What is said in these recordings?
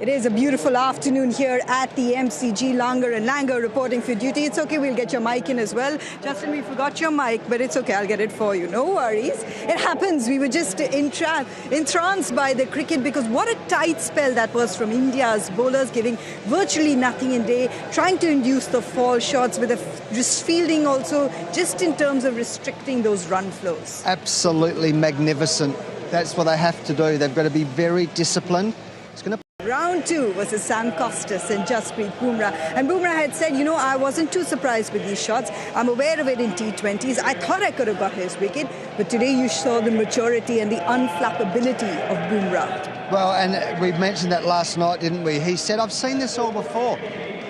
It is a beautiful afternoon here at the MCG. Langer and Langer reporting for duty. It's okay, we'll get your mic in as well. Justin, we forgot your mic, but it's okay, I'll get it for you. No worries. It happens. We were just entranced by the cricket because what a tight spell that was from India's bowlers, giving virtually nothing in day, trying to induce the fall shots with just fielding also, just in terms of restricting those run flows. Absolutely magnificent. That's what they have to do. They've got to be very disciplined. It's going to Round 2 versus Sam Costas and Jasprit Bumrah. And Bumrah had said, I wasn't too surprised with these shots. I'm aware of it in T20s. I thought I could have got his wicket. But today you saw the maturity and the unflappability of Bumrah. Well, and we mentioned that last night, didn't we? He said, I've seen this all before.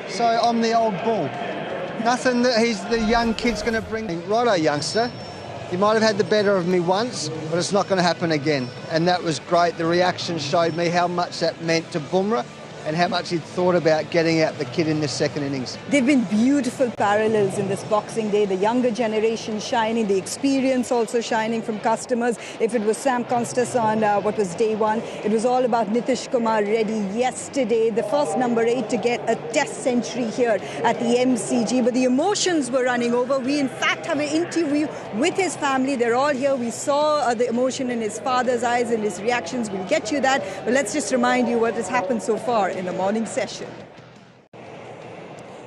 So I'm the old bull. Nothing that the young kid's going to bring. Righto, youngster. You might have had the better of me once, but it's not going to happen again. And that was great. The reaction showed me how much that meant to Bumrah and how much he'd thought about getting out the kid in the second innings. There've been beautiful parallels in this Boxing Day. The younger generation shining, the experience also shining from customers. If it was Sam Costas on what was day 1, it was all about Nitish Kumar Reddy yesterday, the first number 8 to get a test century here at the MCG. But the emotions were running over. We in fact have an interview with his family. They're all here. We saw the emotion in his father's eyes and his reactions. We'll get you that. But let's just remind you what has happened so far in the morning session.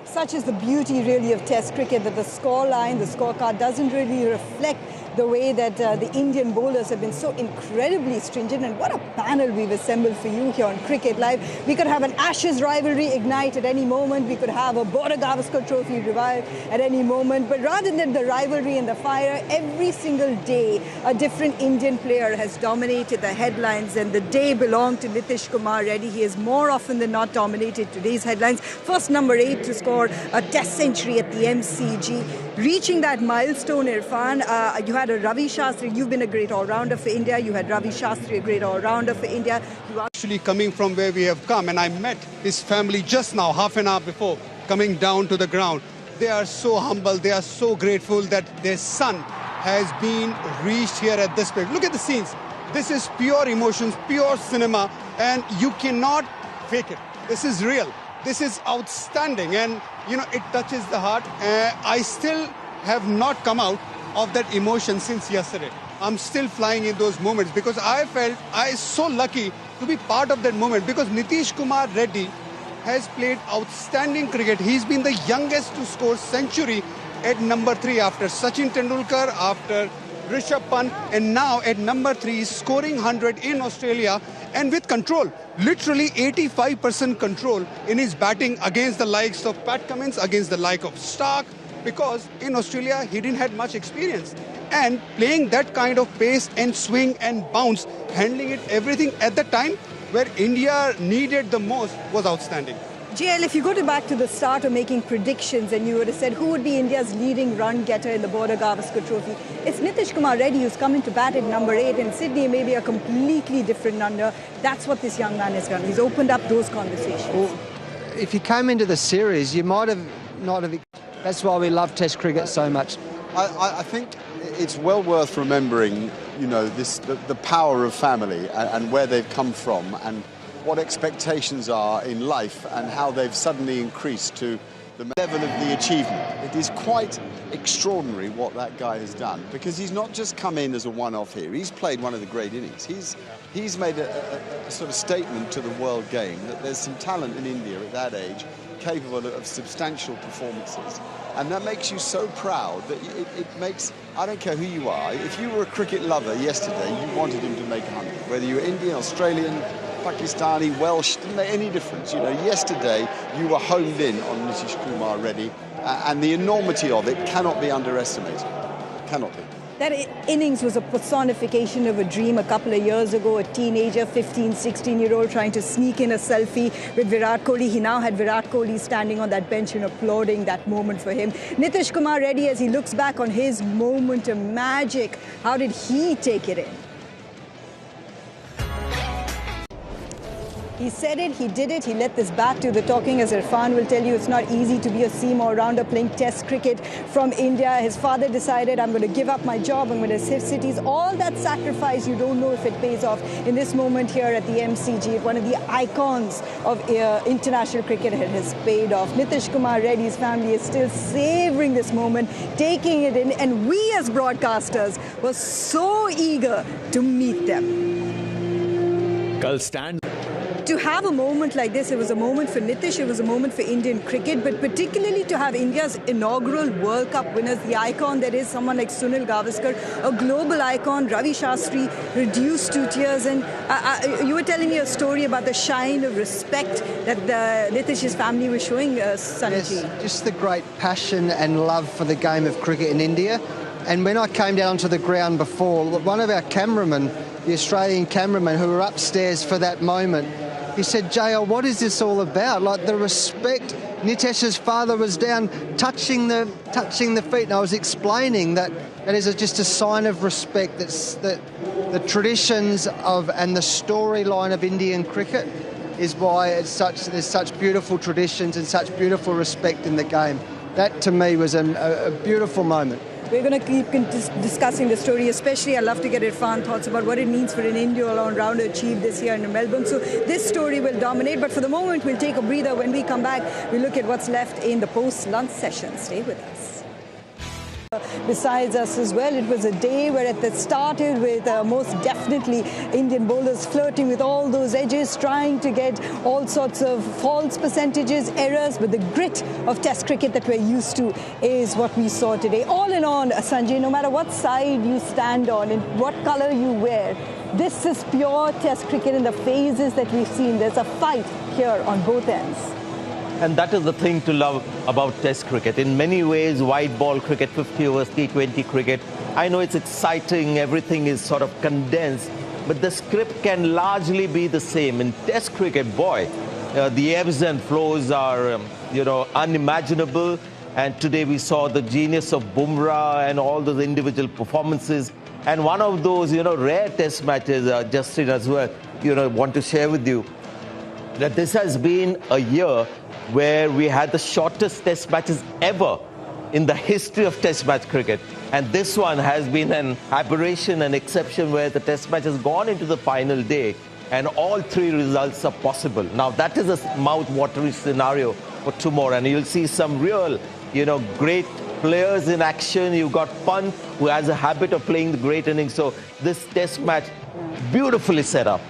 Such is the beauty really of Test cricket that the scoreline, the scorecard doesn't really reflect the way that the Indian bowlers have been so incredibly stringent. And what a panel we've assembled for you here on Cricket Live. We could have an Ashes rivalry ignite at any moment. We could have a Border Gavaskar Trophy revive at any moment. But rather than the rivalry and the fire, every single day a different Indian player has dominated the headlines. And the day belonged to Nitish Kumar Reddy. He has more often than not dominated today's headlines. First number 8 to score a test century at the MCG. Reaching that milestone, Irfan, you had a Ravi Shastri. You've been a great all-rounder for India. You had Ravi Shastri, a great all-rounder for India. You are actually coming from where we have come, and I met his family just now, half an hour before, coming down to the ground. They are so humble. They are so grateful that their son has been reached here at this place. Look at the scenes. This is pure emotions, pure cinema, and you cannot fake it. This is real. This is outstanding, and it touches the heart. I still have not come out of that emotion since yesterday. I'm still flying in those moments because I felt I was so lucky to be part of that moment because Nitish Kumar Reddy has played outstanding cricket. He's been the youngest to score century at number 3 after Sachin Tendulkar, after Rishabh Pant, and now at number 3 he's scoring 100 in Australia and with control. Literally 85% control in his batting against the likes of Pat Cummins, against the like of Stark, because in Australia he didn't have much experience. And playing that kind of pace and swing and bounce, handling it everything at the time where India needed the most was outstanding. JL, if you go back to the start of making predictions and you would have said who would be India's leading run getter in the Border Gavaskar Trophy, it's Nitish Kumar Reddy who's come into bat at number 8, and Sydney may be a completely different number. That's what this young man has done. He's opened up those conversations. Well, if you came into the series, you might have not have. That's why we love Test cricket so much. I think it's well worth remembering, the power of family and where they've come from and what expectations are in life and how they've suddenly increased to the level of the achievement. It is quite extraordinary what that guy has done because he's not just come in as a one-off here. He's played one of the great innings. He's made a sort of statement to the world game that there's some talent in India at that age capable of substantial performances. And that makes you so proud that it makes, I don't care who you are, if you were a cricket lover yesterday, you wanted him to make 100. Whether you were Indian, Australian, Pakistani, Welsh, didn't make any difference. Yesterday you were honed in on Nitish Kumar Reddy and the enormity of it cannot be underestimated. Cannot be. That innings was a personification of a dream a couple of years ago, a teenager, 15, 16-year-old trying to sneak in a selfie with Virat Kohli. He now had Virat Kohli standing on that bench and applauding that moment for him. Nitish Kumar Reddy, as he looks back on his moment of magic, how did he take it in? He said it, he did it, he let this bat do the talking. As Irfan will tell you, it's not easy to be a seam all-rounder playing test cricket from India. His father decided, I'm going to give up my job, I'm going to save cities. All that sacrifice, you don't know if it pays off. In this moment here at the MCG, one of the icons of international cricket, has paid off. Nitish Kumar Reddy's family is still savouring this moment, taking it in, and we as broadcasters were so eager to meet them. To have a moment like this, it was a moment for Nitish, it was a moment for Indian cricket, but particularly to have India's inaugural World Cup winners, the icon that is someone like Sunil Gavaskar, a global icon, Ravi Shastri, reduced to tears. And you were telling me a story about the shine of respect that Nitish's family was showing, Sanji. Yes, just the great passion and love for the game of cricket in India. And when I came down to the ground before, one of our cameramen, the Australian cameraman who were upstairs for that moment, he said, JL, what is this all about? Like the respect. Nitesh's father was down touching the feet, and I was explaining that is just a sign of respect. That the traditions of and the storyline of Indian cricket is why there's such beautiful traditions and such beautiful respect in the game. That to me was a beautiful moment. We're going to keep discussing the story, especially I'd love to get Irfan thoughts about what it means for an India all-rounder achieved this year in Melbourne. So this story will dominate, but for the moment we'll take a breather. When we come back, we'll look at what's left in the post-lunch session. Stay with us. Besides us as well, it was a day where it started with most definitely Indian bowlers flirting with all those edges, trying to get all sorts of false percentages, errors, but the grit of Test cricket that we're used to is what we saw today. All in all, Sanjay, no matter what side you stand on and what colour you wear, this is pure Test cricket in the phases that we've seen. There's a fight here on both ends. And that is the thing to love about Test cricket. In many ways, white ball cricket, 50 overs, T20 cricket, I know it's exciting, everything is sort of condensed, but the script can largely be the same. In Test cricket, boy, the ebbs and flows are, unimaginable. And today we saw the genius of Bumrah and all those individual performances. And one of those, rare Test matches, Justin, as well, want to share with you that this has been a year where we had the shortest Test matches ever in the history of Test match cricket. And this one has been an aberration, an exception, where the Test match has gone into the final day and all three results are possible. Now, that is a mouth-watering scenario for tomorrow, and you'll see some real, great players in action. You've got Pant, who has a habit of playing the great innings. So this Test match, beautifully set up.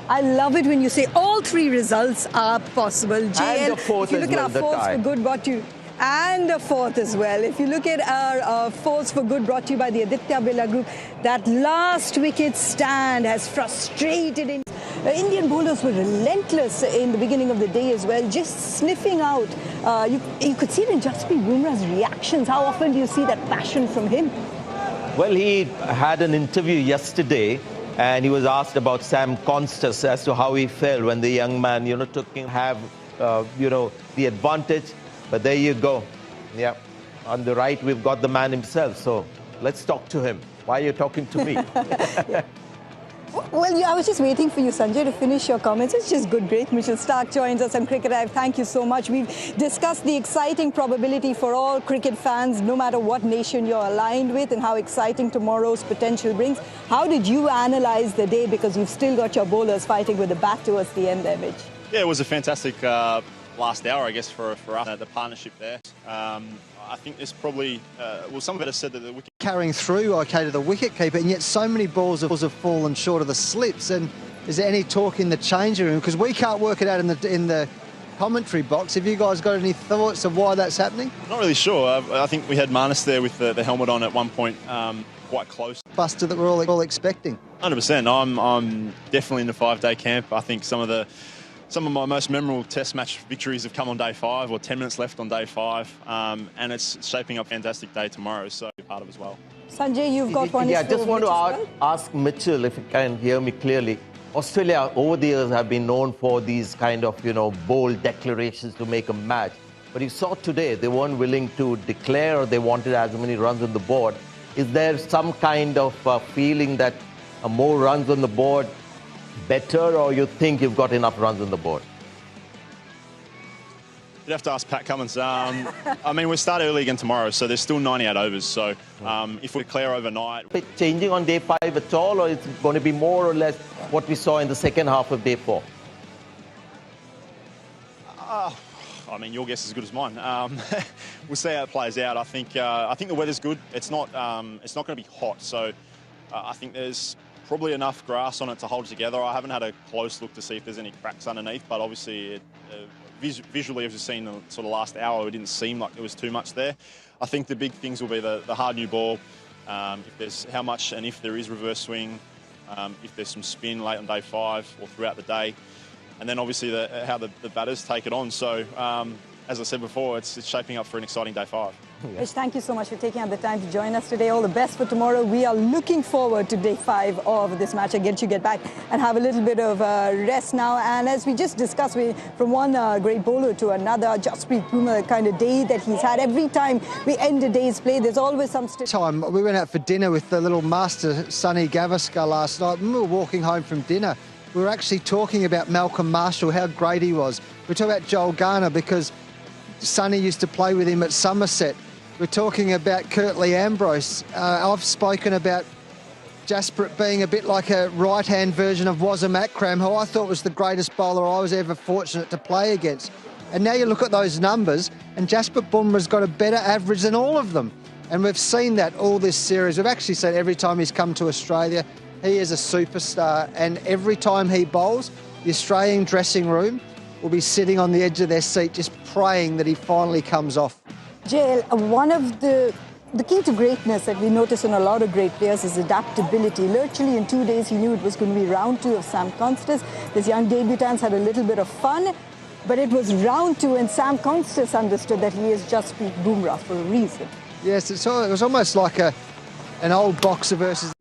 I love it when you say all three results are possible. JL, and the fourth, if you look at our force for good brought to you, and the fourth as well. If you look at our force for good brought to you by the Aditya Birla Group, that last wicket stand has frustrated Indian bowlers were relentless in the beginning of the day as well, just sniffing out. You could see it in Jasprit Bumrah's reactions. How often do you see that passion from him? Well, he had an interview yesterday, and he was asked about Sam Constas as to how he felt when the young man, took him have, the advantage. But there you go. Yeah. On the right, we've got the man himself. So let's talk to him. Why are you talking to me? Yeah. Well, I was just waiting for you, Sanjay, to finish your comments. It's just good. Great. Mitchell Stark joins us on Cricket Live. Thank you so much. We've discussed the exciting probability for all cricket fans, no matter what nation you're aligned with, and how exciting tomorrow's potential brings. How did you analyse the day? Because you've still got your bowlers fighting with the bat towards the end there, Mitch. Yeah, it was a fantastic last hour, I guess, for us, the partnership there. I think there's probably, some of it has said that the wicket... Carrying through, okay, to the wicket-keeper, and yet so many balls have fallen short of the slips. And is there any talk in the changing room? Because we can't work it out in the commentary box. Have you guys got any thoughts of why that's happening? Not really sure. I think we had Marnus there with the helmet on at one point, quite close. Buster that we're all expecting. 100%. I'm definitely in the 5-day camp. I think some of my most memorable Test match victories have come on day 5, or 10 minutes left on day 5, and it's shaping up a fantastic day tomorrow, so be part of as well. Sanjay, you've got one. Yeah, I just want to ask Mitchell, if you can hear me clearly. Australia over the years have been known for these kind of, bold declarations to make a match. But you saw today, they weren't willing to declare they wanted as many runs on the board. Is there some kind of feeling that more runs on the board better, or you think you've got enough runs on the board? You'd have to ask Pat Cummins. I mean, we start early again tomorrow, so there's still 98 overs. So if we clear overnight... Changing on day 5 at all, or it's going to be more or less what we saw in the second half of day 4? I mean, your guess is as good as mine. We'll see how it plays out. I think the weather's good. It's not going to be hot, so I think there's probably enough grass on it to hold it together. I haven't had a close look to see if there's any cracks underneath, but obviously visually, as you've seen in the sort of last hour, it didn't seem like there was too much there. I think the big things will be the hard new ball, if there's how much and if there is reverse swing, if there's some spin late on day 5 or throughout the day, and then obviously how the batters take it on. So, as I said before, it's shaping up for an exciting day 5. Rich, thank you so much for taking out the time to join us today. All the best for tomorrow. We are looking forward to day 5 of this match. Again, you get back and have a little bit of rest now. And as we just discussed, from one great bowler to another, Jasprit Bumrah, the kind of day that he's had. Every time we end a day's play, there's always some... We went out for dinner with the little master, Sonny Gavaskar, last night. When we were walking home from dinner, we were actually talking about Malcolm Marshall, how great he was. We talked about Joel Garner because Sonny used to play with him at Somerset. We're talking about Curtly Ambrose. I've spoken about Jasprit being a bit like a right-hand version of Wasim Akram, who I thought was the greatest bowler I was ever fortunate to play against. And now you look at those numbers, and Jasprit Bumrah's got a better average than all of them. And we've seen that all this series. We've actually seen every time he's come to Australia, he is a superstar. And every time he bowls, the Australian dressing room will be sitting on the edge of their seat just praying that he finally comes off. Jael, one of the key to greatness that we notice in a lot of great players is adaptability. Literally in 2 days, he knew it was going to be round 2 of Sam Constance. This young debutants had a little bit of fun, but it was round 2 and Sam Constance understood that he is Jasprit Bumrah for a reason. Yes, it was almost like an old boxer versus...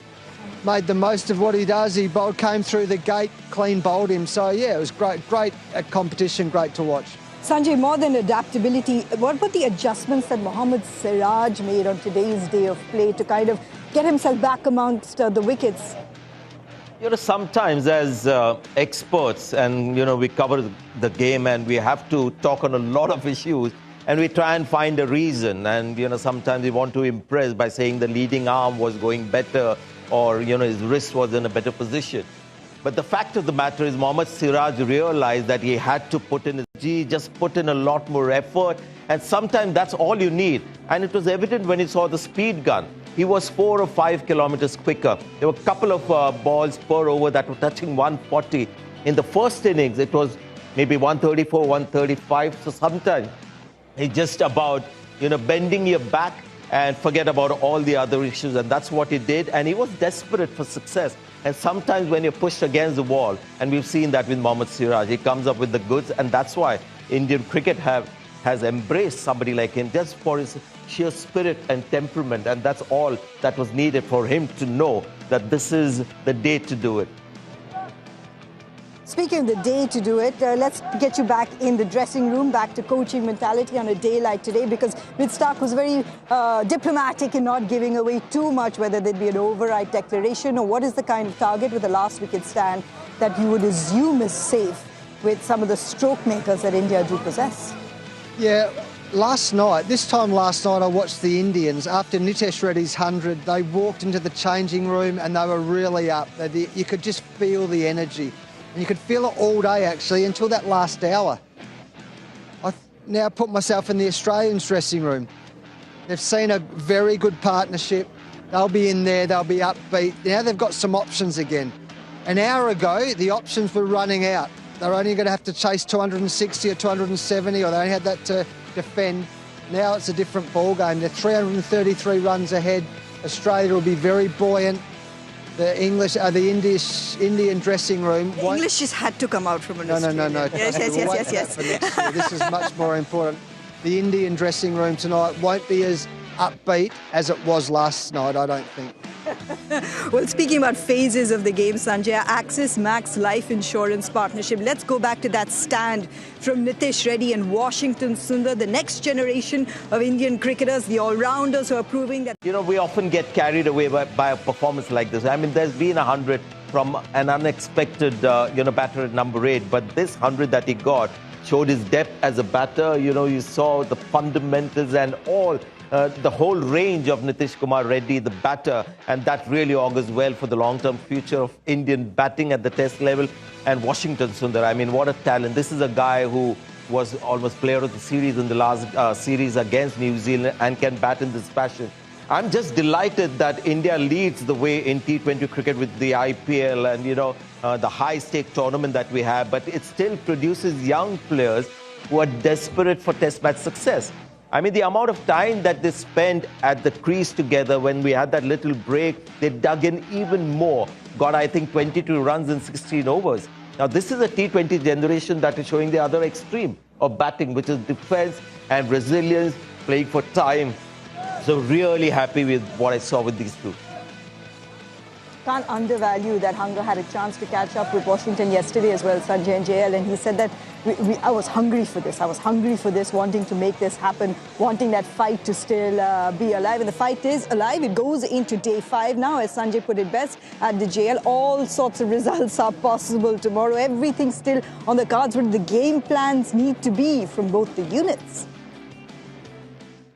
Made the most of what he does. He came through the gate, clean bowled him. So, yeah, it was great competition, great to watch. Sanjay, more than adaptability, what about the adjustments that Mohammad Siraj made on today's day of play to kind of get himself back amongst the wickets? You know, sometimes as experts, and, you know, we cover the game and we have to talk on a lot of issues, and we try and find a reason. And, you know, sometimes we want to impress by saying the leading arm was going better, or, you know, his wrist was in a better position. But the fact of the matter is Mohammad Siraj realized that he had to put in just put in a lot more effort. And sometimes that's all you need. And it was evident when he saw the speed gun. He was 4 or 5 kilometers quicker. There were a couple of balls per over that were touching 140. In the first innings, it was maybe 134, 135. So sometimes it's just about, you know, bending your back and forget about all the other issues. And that's what he did. And he was desperate for success. And sometimes when you're pushed against the wall, and we've seen that with Mohammad Siraj, he comes up with the goods. And that's why Indian cricket has embraced somebody like him just for his sheer spirit and temperament. And that's all that was needed for him to know that this is the day to do it. Speaking of the day to do it, let's get you back in the dressing room, back to coaching mentality on a day like today, because Vid Stark was very diplomatic in not giving away too much, whether there'd be an override declaration or what is the kind of target with the last wicket stand that you would assume is safe with some of the stroke makers that India do possess. Yeah, this time last night I watched the Indians. After Nitesh Reddy's 100, they walked into the changing room and they were really up. You could just feel the energy. And you could feel it all day, actually, until that last hour. I've now put myself in the Australians' dressing room. They've seen a very good partnership. They'll be in there, they'll be upbeat. Now they've got some options again. An hour ago, the options were running out. They're only going to have to chase 260 or 270, or they only had that to defend. Now it's a different ball game. They're 333 runs ahead. Australia will be very buoyant. The Indian dressing room. The English just had to come out from an Australia. No. Yes. This is much more important. The Indian dressing room tonight won't be as upbeat as it was last night, I don't think. Well, speaking about phases of the game, Sanjay, Axis Max Life Insurance Partnership. Let's go back to that stand from Nitesh Reddy and Washington Sundar, the next generation of Indian cricketers, the all-rounders who are proving that... You know, we often get carried away by a performance like this. I mean, there's been 100 from an unexpected, batter at number 8. But this 100 that he got showed his depth as a batter. You saw the fundamentals and all, the whole range of Nitish Kumar Reddy, the batter, and that really augurs well for the long-term future of Indian batting at the test level. And Washington Sundar, I mean, what a talent. This is a guy who was almost player of the series in the last series against New Zealand and can bat in this fashion. I'm just delighted that India leads the way in T20 cricket with the IPL and, the high-stake tournament that we have, but it still produces young players who are desperate for test match success. I mean, the amount of time that they spent at the crease together when we had that little break, they dug in even more. Got, I think, 22 runs in 16 overs. Now, this is a T20 generation that is showing the other extreme of batting, which is defense and resilience, playing for time. So really happy with what I saw with these two. Can't undervalue that Hunger had a chance to catch up with Washington yesterday as well, Sanjay and JL, and he said that I was hungry for this. I was hungry for this, wanting to make this happen, wanting that fight to still be alive. And the fight is alive. It goes into day 5 now, as Sanjay put it best at the JL. All sorts of results are possible tomorrow. Everything's still on the cards. What the game plans need to be from both the units.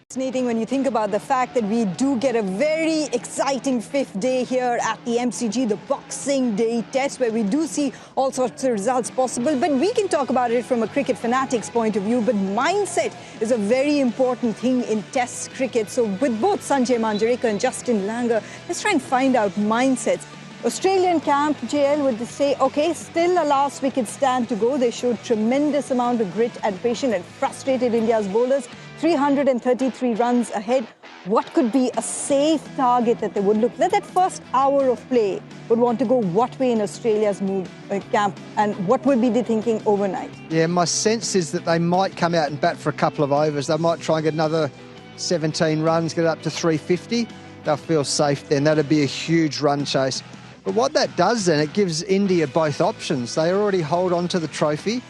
Fascinating when you think about the fact that we do get a very exciting 5th day here at the MCG, the Boxing Day test, where we do see all sorts of results possible. But we can talk about it from a cricket fanatic's point of view. But mindset is a very important thing in test cricket. So with both Sanjay Manjrekar and Justin Langer, let's try and find out mindsets. Australian camp, JL, would say, okay, still a last wicket stand to go. They showed tremendous amount of grit and patience and frustrated India's bowlers. 333 runs ahead. What could be a safe target that they would look? Let that first hour of play would want to go what way in Australia's mood camp, and what would be the thinking overnight? Yeah, my sense is that they might come out and bat for a couple of overs. They might try and get another 17 runs, get it up to 350. They'll feel safe then. That'd be a huge run chase. But what that does then, it gives India both options. They already hold on to the trophy.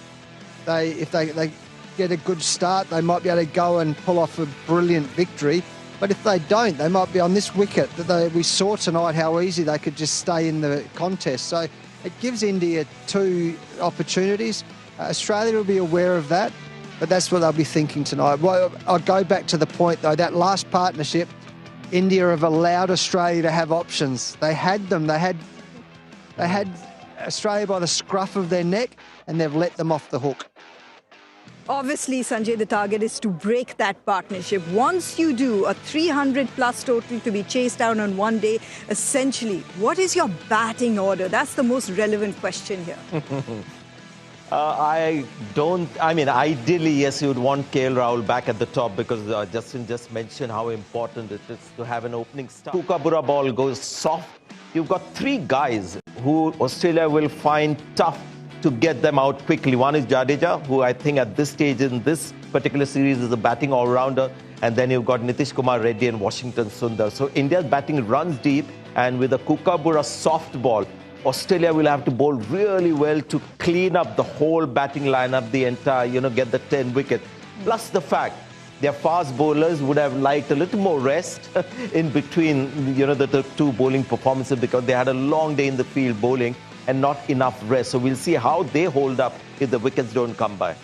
If they get a good start, they might be able to go and pull off a brilliant victory. But if they don't, they might be on this wicket that we saw tonight how easy they could just stay in the contest. So it gives India 2 opportunities. Australia will be aware of that, but that's what they'll be thinking tonight. Well, I'll go back to the point though, that last partnership, India have allowed Australia to have options. They had them. They had Australia by the scruff of their neck, and they've let them off the hook. Obviously, Sanjay, the target is to break that partnership. Once you do, a 300-plus total to be chased down on one day, essentially, what is your batting order? That's the most relevant question here. Ideally, yes, you would want KL Rahul back at the top because Justin just mentioned how important it is to have an opening start. Kookaburra ball goes soft. You've got 3 guys who Australia will find tough to get them out quickly. One is Jadeja, who I think at this stage in this particular series is a batting all-rounder. And then you've got Nitish Kumar Reddy and Washington Sundar. So India's batting runs deep, and with a Kookaburra soft ball, Australia will have to bowl really well to clean up the whole batting lineup, the entire, get the 10 wicket. Plus the fact their fast bowlers would have liked a little more rest in between, the 2 bowling performances because they had a long day in the field bowling and not enough rest. So we'll see how they hold up if the wickets don't come by.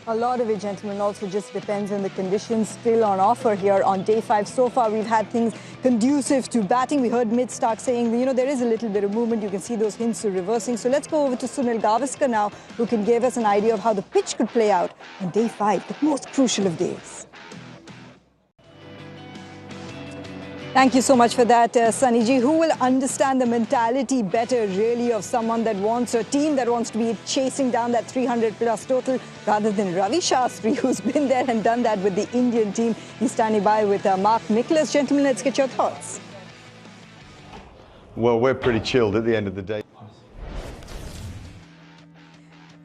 A lot of it, gentlemen, also just depends on the conditions still on offer here on day 5. So far, we've had things conducive to batting. We heard Mid-Stark saying, there is a little bit of movement. You can see those hints of reversing. So let's go over to Sunil Gavaskar now, who can give us an idea of how the pitch could play out on day 5, the most crucial of days. Thank you so much for that, Sunny Ji. Who will understand the mentality better, really, of someone that wants, a team that wants to be chasing down that 300-plus total, rather than Ravi Shastri, who's been there and done that with the Indian team. He's standing by with Mark Nicholas. Gentlemen, let's get your thoughts. Well, we're pretty chilled at the end of the day.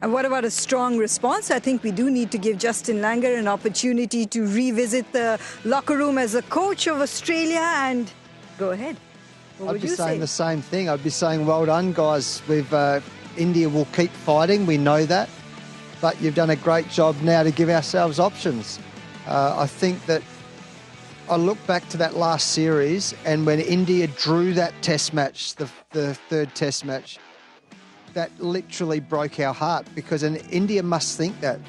And what about a strong response? I think we do need to give Justin Langer an opportunity to revisit the locker room as a coach of Australia, and go ahead. What would you say? I'd be saying the same thing. I'd be saying, well done, guys. India will keep fighting. We know that. But you've done a great job now to give ourselves options. I think that I look back to that last series, and when India drew that test match, the third test match, that literally broke our heart, because India must think that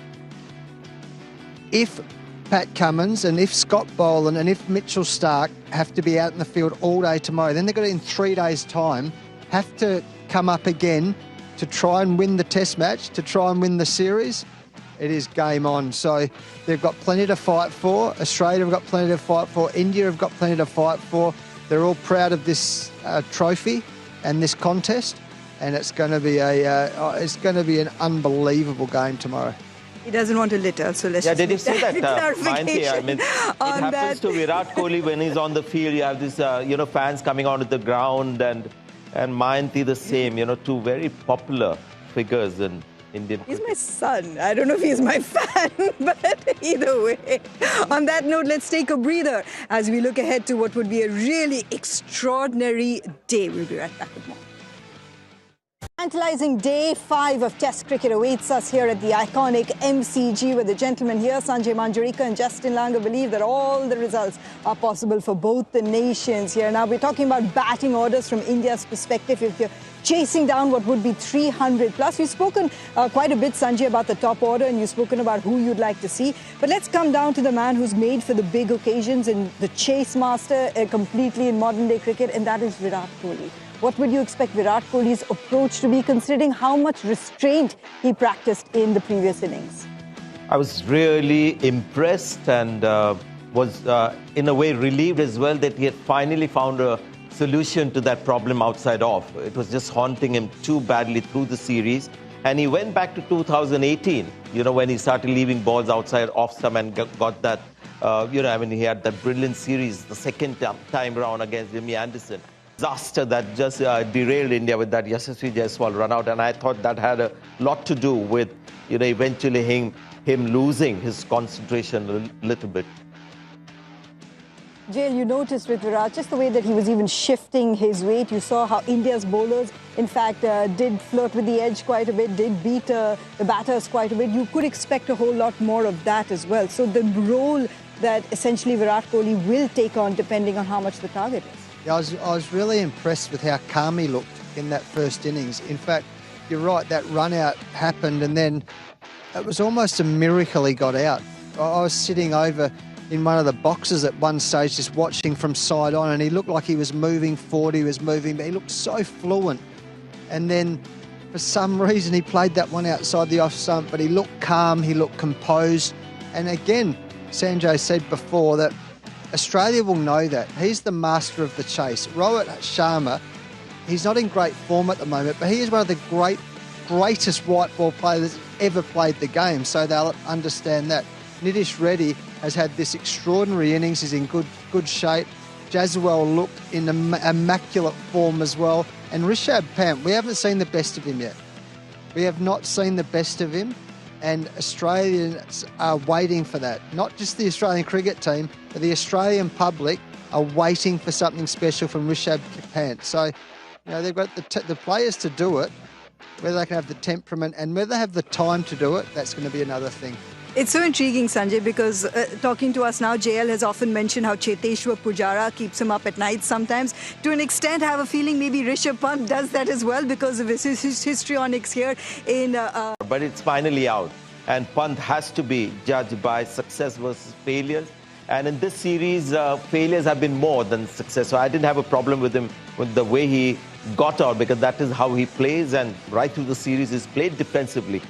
if Pat Cummins and if Scott Boland and if Mitchell Starc have to be out in the field all day tomorrow, then they've got to, in 3 days' time, have to come up again to try and win the test match, to try and win the series. It is game on. So they've got plenty to fight for. Australia have got plenty to fight for. India have got plenty to fight for. They're all proud of this trophy and this contest, and it's going to be an unbelievable game tomorrow. He doesn't want to litter, so let's just did you see that, clarification Mayanti? I mean, it happens to Virat Kohli when he's on the field. You have this, fans coming onto the ground, and Mayanti the same. Two very popular figures in Indian cricket. He's my son. I don't know if he's my fan, but either way. On that note, let's take a breather as we look ahead to what would be a really extraordinary day. We'll be right back with more. Tantalizing day 5 of Test cricket awaits us here at the iconic MCG, where the gentlemen here, Sanjay Manjarika and Justin Langer, believe that all the results are possible for both the nations here. Now, we're talking about batting orders from India's perspective. If you're chasing down what would be 300 plus, we've spoken quite a bit, Sanjay, about the top order, and you've spoken about who you'd like to see. But let's come down to the man who's made for the big occasions and the chase master completely in modern day cricket, and that is Virat Kohli. What would you expect Virat Kohli's approach to be, considering how much restraint he practiced in the previous innings? I was really impressed and was in a way relieved as well that he had finally found a solution to that problem outside off. It was just haunting him too badly through the series. And he went back to 2018, when he started leaving balls outside off stump and got that, he had that brilliant series the second time round against Jimmy Anderson. Disaster that just derailed India with that Yashasvi Jaiswal run out, and I thought that had a lot to do with eventually him losing his concentration a little bit. Jail, you noticed with Virat just the way that he was even shifting his weight. You saw how India's bowlers, in fact, did flirt with the edge quite a bit, did beat the batters quite a bit. You could expect a whole lot more of that as well. So the role that essentially Virat Kohli will take on, depending on how much the target is. Yeah, I was really impressed with how calm he looked in that first innings. In fact, you're right, that run out happened, and then it was almost a miracle he got out. I was sitting over in one of the boxes at one stage just watching from side on, and he looked like he was moving forward, but he looked so fluent. And then for some reason he played that one outside the off stump, but he looked calm, he looked composed. And again, Sanjay said before that Australia will know that. He's the master of the chase. Rohit Sharma, he's not in great form at the moment, but he is one of the greatest white ball players that's ever played the game, so they'll understand that. Nitish Reddy has had this extraordinary innings. He's in good shape. Jaiswal looked in immaculate form as well. And Rishabh Pant, we haven't seen the best of him yet. We have not seen the best of him. And Australians are waiting for that. Not just the Australian cricket team, but the Australian public are waiting for something special from Rishabh Pant. So, they've got the players to do it. Whether they can have the temperament and whether they have the time to do it, that's going to be another thing. It's so intriguing, Sanjay, because talking to us now, JL has often mentioned how Cheteshwar Pujara keeps him up at night sometimes. To an extent, I have a feeling maybe Rishabh Pant does that as well because of his histrionics here in... But it's finally out, and Pant has to be judged by success versus failures. And in this series, failures have been more than success. So I didn't have a problem with him with the way he got out, because that is how he plays, and right through the series he's played defensively.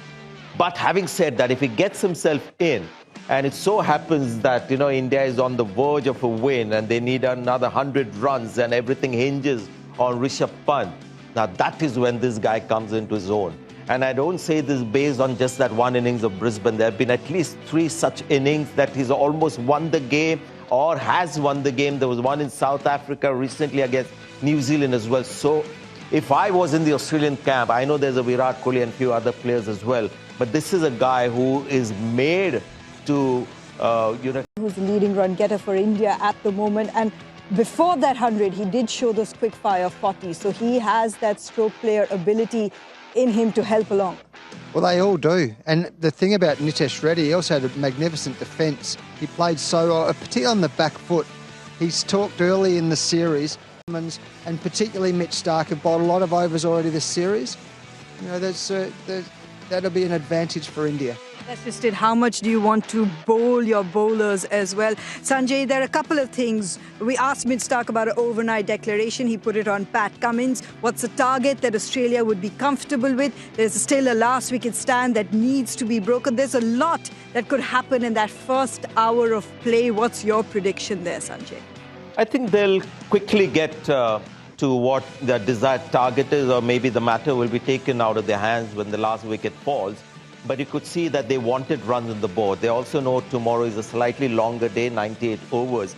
But having said that, if he gets himself in, and it so happens that, India is on the verge of a win and they need another 100 runs and everything hinges on Rishabh Pant, now that is when this guy comes into his own. And I don't say this based on just that one innings of Brisbane. There have been at least 3 such innings that he's almost won the game or has won the game. There was one in South Africa recently against New Zealand as well. So if I was in the Australian camp, I know there's a Virat Kohli and a few other players as well, but this is a guy who is made to, who's the leading run getter for India at the moment. And before that 100, he did show those quick fire 40. So he has that stroke player ability in him to help along. Well, they all do. And the thing about Nitish Reddy, he also had a magnificent defence. He played so well, particularly on the back foot. He's talked early in the series, and particularly Mitch Starc have bowled a lot of overs already this series. You know, that'll be an advantage for India. That's just it. How much do you want to bowl your bowlers as well? Sanjay, there are a couple of things. We asked Mitch Starc about an overnight declaration. He put it on Pat Cummins. What's a target that Australia would be comfortable with? There's still a last wicket stand that needs to be broken. There's a lot that could happen in that first hour of play. What's your prediction there, Sanjay? I think they'll quickly get to what their desired target is, or maybe the matter will be taken out of their hands when the last wicket falls. But you could see that they wanted runs on the board. They also know tomorrow is a slightly longer day, 98 overs.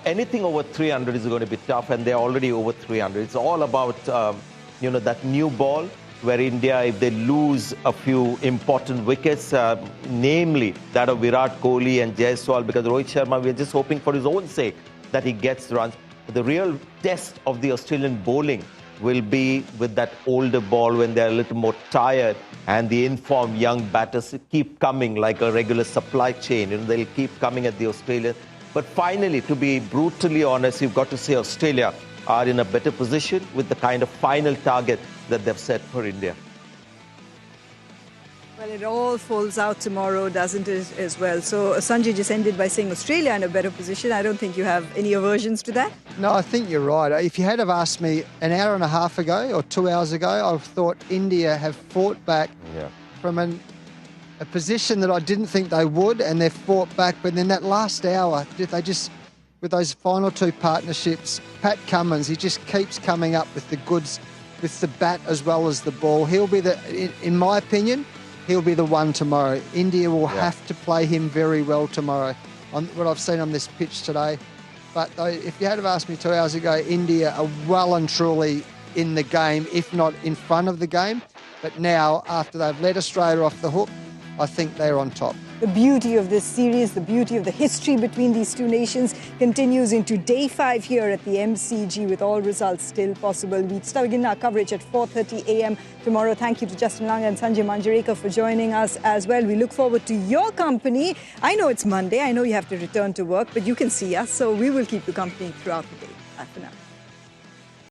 Anything over 300 is going to be tough, and they're already over 300. It's all about, that new ball where India, if they lose a few important wickets, namely that of Virat Kohli and Jaiswal, because Rohit Sharma, we're just hoping for his own sake that he gets runs. But the real test of the Australian bowling will be with that older ball when they're a little more tired, and the informed young batters keep coming like a regular supply chain. They'll keep coming at the Australians. But finally, to be brutally honest, you've got to say Australia are in a better position with the kind of final target that they've set for India. Well, it all falls out tomorrow, doesn't it, as well? So Sanjay just ended by saying Australia in a better position. I don't think you have any aversions to that. No, I think you're right. If you had have asked me an hour and a half ago or 2 hours ago, I thought India have fought back from a position that I didn't think they would, and they've fought back. But in that last hour, they just, with those final two partnerships, Pat Cummins, he just keeps coming up with the goods, with the bat as well as the ball. He'll be in my opinion, he'll be the one tomorrow. India will have to play him very well tomorrow, on what I've seen on this pitch today. But if you had have asked me 2 hours ago, India are well and truly in the game, if not in front of the game. But now, after they've let Australia off the hook, I think they're on top. The beauty of this series, the beauty of the history between these two nations continues into day 5 here at the MCG, with all results still possible. We start begin our coverage at 4:30 a.m. tomorrow. Thank you to Justin Langa and Sanjay Manjrekar for joining us as well. We look forward to your company. I know it's Monday. I know you have to return to work, but you can see us, so we will keep you company throughout the day. Bye for now.